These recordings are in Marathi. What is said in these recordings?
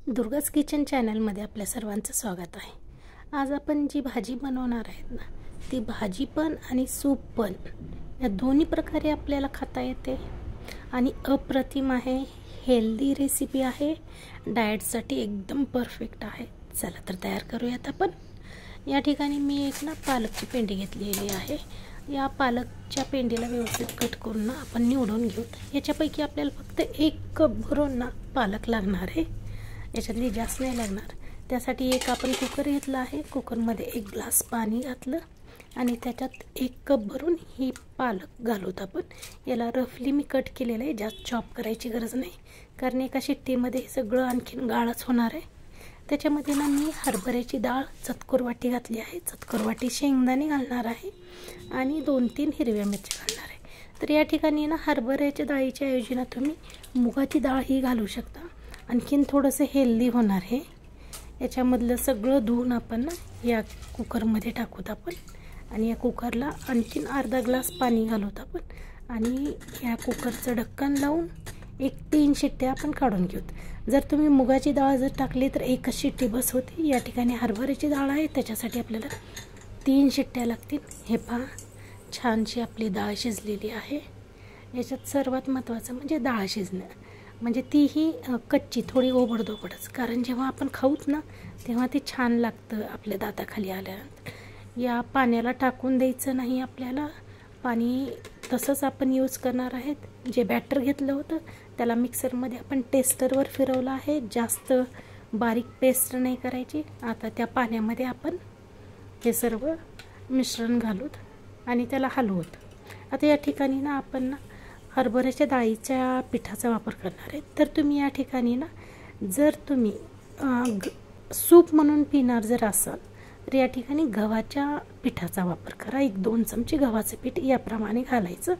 दुर्गाज किचन चॅनलमध्ये आपल्या सर्वांचं स्वागत आहे। आज आपण जी भाजी बनवणार आहेत ना, ती भाजी पण आणि सूप पण या दोन्ही प्रकारे आपल्याला खाता येते आणि अप्रतिम आहे। हेल्दी रेसिपी आहे, डाएटसाठी एकदम परफेक्ट आहे। चला तर तयार करूयात आपण। या ठिकाणी मी एक ना पालकची पेंडी घेतलेली आहे। या पालकच्या पेंडीला व्यवस्थित कट करून ना आपण निवडून घेऊ। याच्यापैकी आपल्याला फक्त 1 कप भरून ना पालक लागणार आहे, याच्यातली जास्त नाही लागणार। त्यासाठी एक आपण कुकर घेतला आहे, कुकरमध्ये 1 ग्लास पाणी घातलं आणि त्याच्यात 1 कप भरून ही पालक घालूत आपण। याला रफली मी कट केलेलं आहे, जास्त चॉप करायची गरज नाही, कारण एका शिट्टीमध्ये हे सगळं आणखीन गाळच होणार आहे। त्याच्यामध्ये ना मी हरभऱ्याची डाळ चतकोर वाटी घातली आहे, चतकोर वाटी शेंगदाणे घालणार आहे आणि 2-3 हिरव्या मिरच्या घालणार आहे। तर या ठिकाणी ना हरभऱ्याच्या डाळीच्या ऐवजी ना तुम्ही मुगाची डाळ ही घालू शकता, आणखीन थोडंसं हेल्दी होणार आहे। याच्यामधलं सगळं धुवून आपण ना या कुकरमध्ये टाकूत आपण आणि या कुकरला आणखीन अर्धा ग्लास पाणी घालूत आपण आणि या कुकरचं ढक्कन लावून 1-3 शिट्ट्या आपण काढून घेऊत। जर तुम्ही मुगाची डाळ जर टाकली तर एकच शिट्टी बस होती। या ठिकाणी हरभऱ्याची डाळ आहे, त्याच्यासाठी आपल्याला 3 शिट्ट्या लागतील। हे पहा, छानशी आपली डाळ शिजलेली आहे। याच्यात सर्वात महत्त्वाचं म्हणजे डाळ शिजणं, म्हणजे तीही कच्ची थोडी ओबडधोबडच, कारण जेव्हा आपण खाऊत ना तेव्हा ते छान लागतं आपल्या दाताखाली आल्यानंतर। या पाण्याला टाकून द्यायचं नाही आपल्याला, पाणी तसंच आपण यूज करणार आहेत। जे बॅटर घेतलं होतं त्याला मिक्सरमध्ये आपण टेस्टरवर फिरवलं आहे, जास्त बारीक पेस्ट नाही करायची। आता त्या पाण्यामध्ये आपण हे सर्व मिश्रण घालूत आणि त्याला हलवूत। आता या ठिकाणी ना आपण ना हरभऱ्याच्या डाळीच्या पिठाचा वापर करणार आहे। तर तुम्ही या ठिकाणी ना जर तुम्ही सूप म्हणून पिणार जर असाल तर या ठिकाणी गव्हाच्या पिठाचा वापर करा। 1-2 चमचे गव्हाचं पीठ याप्रमाणे घालायचं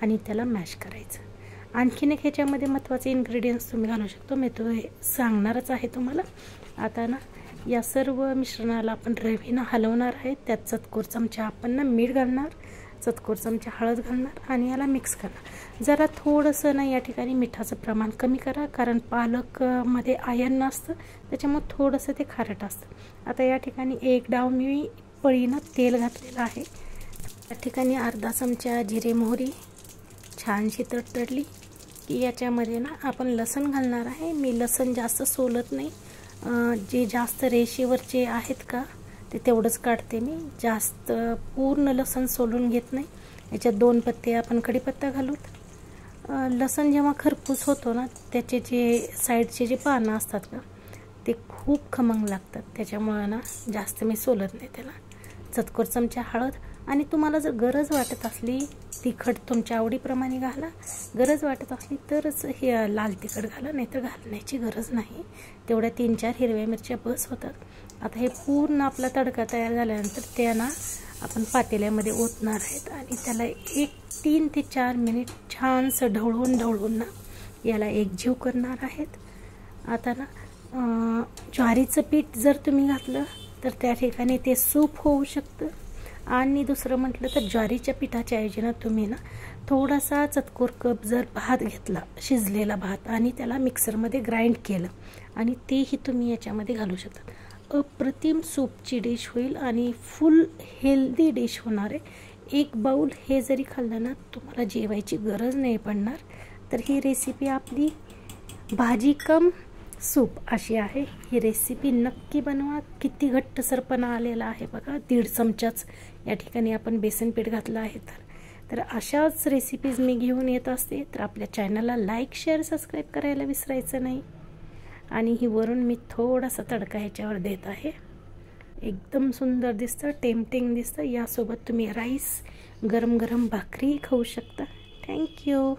आणि त्याला मॅश करायचं। आणखीन एक ह्याच्यामध्ये महत्त्वाचे इन्ग्रेडियंट्स तुम्ही घालू शकतो, मी तो सांगणारच आहे तुम्हाला। आता ना या सर्व मिश्रणाला आपण रवीनं हलवणार आहे। त्यात चतकोर चमचा आपण ना मीठ घालणार, चतकोर चमचा हळद घालणार आणि याला मिक्स करणार। जरा थोडंसं ना या ठिकाणी मिठाचं प्रमाण कमी करा, कारण पालकमध्ये आयर्न नसतं, त्याच्यामुळे थोडंसं ते खारट असतं। आता या ठिकाणी 1 डाव मी पळीनं तेल घातलेलं आहे। या ठिकाणी अर्धा चमचा जिरे मोहरी छानशी तडतडली की याच्यामध्ये ना आपण लसण घालणार आहे। मी लसण जास्त सोलत नाही, जे जास्त रेषेवरचे आहेत का ते तेवढंच काढते मी, जास्त पूर्ण लसण सोलून घेत नाही। याच्यात 2 पत्ते आपण कढीपत्ता घालूत। लसण जेव्हा खरपूस होतो ना त्याचे जे साईडचे जे पानं असतात का ते खूप खमंग लागतात, त्याच्यामुळे ना जास्त मी सोलत नाही त्याला। चतकोर चमचा हळद आणि तुम्हाला जर गरज वाटत असली तिखट तुमच्या आवडीप्रमाणे घाला, गरज वाटत असली तरच हे लाल तिखट घाला, नाहीतर घालण्याची गरज नाही। तेवढ्या 3-4 हिरव्या मिरच्या बस होतात। आता हे पूर्ण आपला तडका तयार झाल्यानंतर त्या ना आपण पातेल्यामध्ये ओतणार आहेत आणि त्याला 3 ते 4 मिनिट छानसं ढवळून ना याला एकजीव करणार आहेत। आता ना ज्वारीचं पीठ जर तुम्ही घातलं तर त्या ठिकाणी ते सूप होऊ शकतं, आणि दुसरं म्हटलं तर ज्वारीच्या पिठाच्या ऐवजी ना तुम्ही ना थोडासा चतकोर कप जर भात घेतला, शिजलेला भात, आणि त्याला मिक्सरमध्ये ग्राइंड केलं आणि तेही तुम्ही याच्यामध्ये घालू शकता। अप्रतिम सूपची डिश होईल आणि फुल हेल्दी डिश होणार आहे। 1 बाउल हे जरी खाल्लं ना तुम्हाला जेवायची गरज नाही पडणार। तर ही रेसिपी आपली भाजी कम सूप अशी आहे। ही रेसिपी नक्की बनवा। किती घट्टसरपणा आलेला आहे बघा, 1.5 चमचाच या ठिकाणी आपण बेसन पीठ घातलं आहे। तर अशाच रेसिपीज मी घेऊन येत असते, तर आपल्या चॅनलला लाईक, शेअर, सबस्क्राईब करायला विसरायचं नाही। आणि ही वरून मी थोडासा तडका ह्याच्यावर देत आहे, एकदम सुंदर दिसतं, टेम्पटिंग दिसतं। यासोबत तुम्ही राईस, गरम गरम भाकरी खाऊ शकता। थँक्यू।